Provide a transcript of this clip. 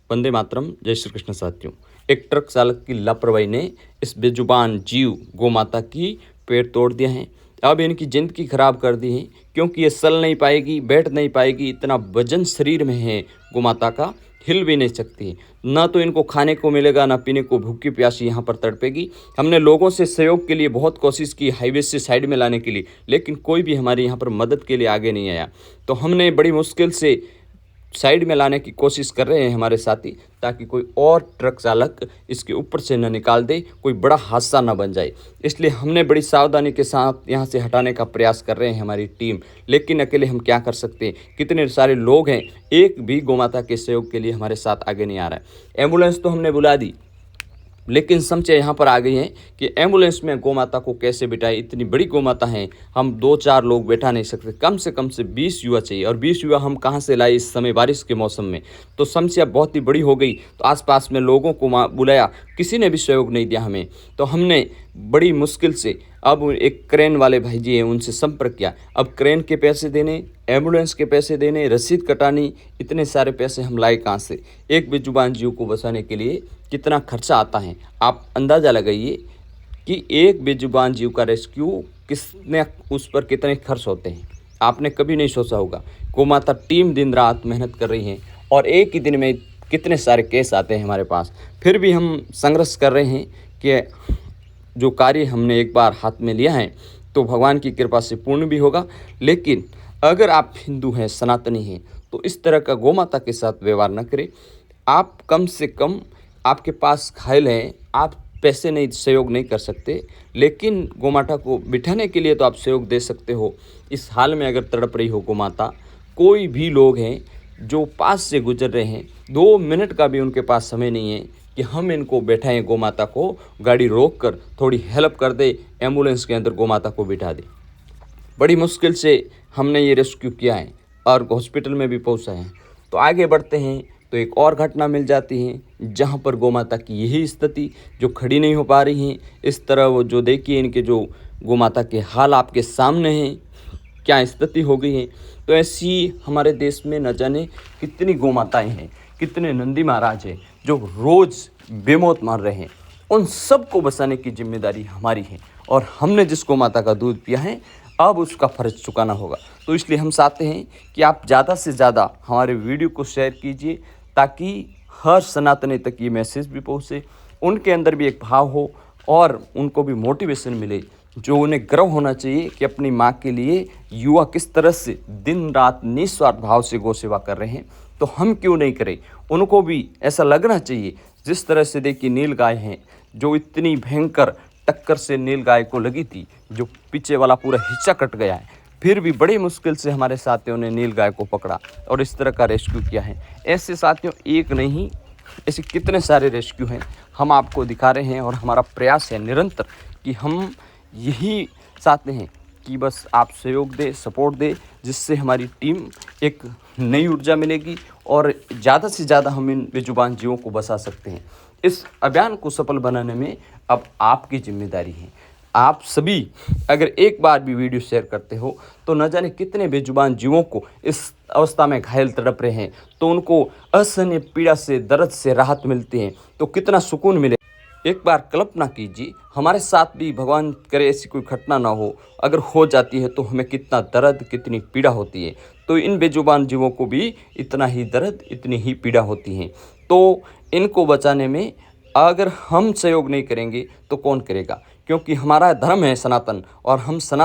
वंदे मातरम। जय श्री कृष्ण साथियों। एक ट्रक चालक की लापरवाही ने इस बेजुबान जीव गौ माता की पैर तोड़ दिया है। अब इनकी ज़िंदगी खराब कर दी है, क्योंकि ये चल नहीं पाएगी, बैठ नहीं पाएगी। इतना वजन शरीर में है गौ माता का, हिल भी नहीं सकती। ना तो इनको खाने को मिलेगा, ना पीने को। भूखी प्यासी यहाँ पर तड़पेगी। हमने लोगों से सहयोग के लिए बहुत कोशिश की, हाईवे से साइड में लाने के लिए, लेकिन कोई भी हमारे यहाँ पर मदद के लिए आगे नहीं आया। तो हमने बड़ी मुश्किल से साइड में लाने की कोशिश कर रहे हैं हमारे साथी, ताकि कोई और ट्रक चालक इसके ऊपर से न निकाल दे, कोई बड़ा हादसा न बन जाए। इसलिए हमने बड़ी सावधानी के साथ यहाँ से हटाने का प्रयास कर रहे हैं हमारी टीम। लेकिन अकेले हम क्या कर सकते हैं, कितने सारे लोग हैं, एक भी गौमाता के सहयोग के लिए हमारे साथ आगे नहीं आ रहा है। एम्बुलेंस तो हमने बुला दी, लेकिन समस्या यहाँ पर आ गई है कि एम्बुलेंस में गौ माता को कैसे बिठाएं। इतनी बड़ी गौ माता है, हम 2-4 लोग बैठा नहीं सकते। कम से 20 युवा चाहिए, और 20 युवा हम कहाँ से लाए इस समय बारिश के मौसम में। तो समस्या बहुत ही बड़ी हो गई। तो आसपास में लोगों को बुलाया, किसी ने भी सहयोग नहीं दिया हमें। तो हमने बड़ी मुश्किल से अब एक क्रेन वाले भाई जी हैं, उनसे संपर्क किया। अब क्रेन के पैसे देने, एम्बुलेंस के पैसे देने, रसीद कटानी, इतने सारे पैसे हम लाए कहाँ से। एक बेजुबान जीव को बचाने के लिए कितना खर्चा आता है, आप अंदाज़ा लगाइए कि एक बेजुबान जीव का रेस्क्यू किसने, उस पर कितने खर्च होते हैं। आपने कभी नहीं सोचा होगा। गौ माता टीम दिन रात मेहनत कर रही है, और एक ही दिन में कितने सारे केस आते हैं हमारे पास। फिर भी हम संघर्ष कर रहे हैं कि जो कार्य हमने एक बार हाथ में लिया है तो भगवान की कृपा से पूर्ण भी होगा। लेकिन अगर आप हिंदू हैं, सनातनी हैं, तो इस तरह का गौ माता के साथ व्यवहार न करें। आप कम से कम, आपके पास घायल हैं, आप पैसे नहीं, सहयोग नहीं कर सकते, लेकिन गौ माता को बिठाने के लिए तो आप सहयोग दे सकते हो। इस हाल में अगर तड़प रही हो गौ माता, कोई भी लोग हैं जो पास से गुजर रहे हैं, 2 मिनट का भी उनके पास समय नहीं है कि हम इनको बैठाएं, गौ माता को गाड़ी रोक कर थोड़ी हेल्प कर दे, एम्बुलेंस के अंदर गौ माता को बिठा दे। बड़ी मुश्किल से हमने ये रेस्क्यू किया है और हॉस्पिटल में भी पहुंचा है। तो आगे बढ़ते हैं तो एक और घटना मिल जाती है, जहां पर गौ माता की यही स्थिति, जो खड़ी नहीं हो पा रही हैं। इस तरह वो जो देखिए, इनके जो गौ माता के हाल आपके सामने हैं, क्या स्थिति हो गई है। तो ऐसी हमारे देश में न जाने कितनी गौ माताएँ हैं, कितने नंदी महाराज हैं जो रोज़ बेमौत मार रहे हैं। उन सबको बचाने की जिम्मेदारी हमारी है, और हमने जिस गौ माता का दूध पिया है, अब उसका फ़र्ज चुकाना होगा। तो इसलिए हम चाहते हैं कि आप ज़्यादा से ज़्यादा हमारे वीडियो को शेयर कीजिए, ताकि हर सनातनी तक ये मैसेज भी पहुँचे, उनके अंदर भी एक भाव हो, और उनको भी मोटिवेशन मिले, जो उन्हें गर्व होना चाहिए कि अपनी माँ के लिए युवा किस तरह से दिन रात निस्वार्थ भाव से गौ सेवा कर रहे हैं। तो हम क्यों नहीं करें। उनको भी ऐसा लगना चाहिए, जिस तरह से देखिए नील गाय हैं, जो इतनी भयंकर टक्कर से नील गाय को लगी थी, जो पीछे वाला पूरा हिस्सा कट गया है, फिर भी बड़ी मुश्किल से हमारे साथियों ने नील गाय को पकड़ा और इस तरह का रेस्क्यू किया है। ऐसे साथियों एक नहीं, ऐसे कितने सारे रेस्क्यू हैं, हम आपको दिखा रहे हैं। और हमारा प्रयास है निरंतर कि हम यही चाहते हैं कि बस आप सहयोग दें, सपोर्ट दें, जिससे हमारी टीम एक नई ऊर्जा मिलेगी, और ज़्यादा से ज़्यादा हम इन बेजुबान जीवों को बचा सकते हैं। इस अभियान को सफल बनाने में अब आपकी जिम्मेदारी है। आप सभी अगर एक बार भी वीडियो शेयर करते हो, तो न जाने कितने बेजुबान जीवों को इस अवस्था में घायल तड़प रहे हैं, तो उनको असहनीय पीड़ा से, दर्द से राहत मिलती है, तो कितना सुकून मिले। एक बार कल्पना कीजिए, हमारे साथ भी भगवान करे ऐसी कोई घटना ना हो, अगर हो जाती है तो हमें कितना दर्द, कितनी पीड़ा होती है। तो इन बेजुबान जीवों को भी इतना ही दर्द, इतनी ही पीड़ा होती है। तो इनको बचाने में अगर हम सहयोग नहीं करेंगे तो कौन करेगा, क्योंकि हमारा धर्म है सनातन, और हम सनातन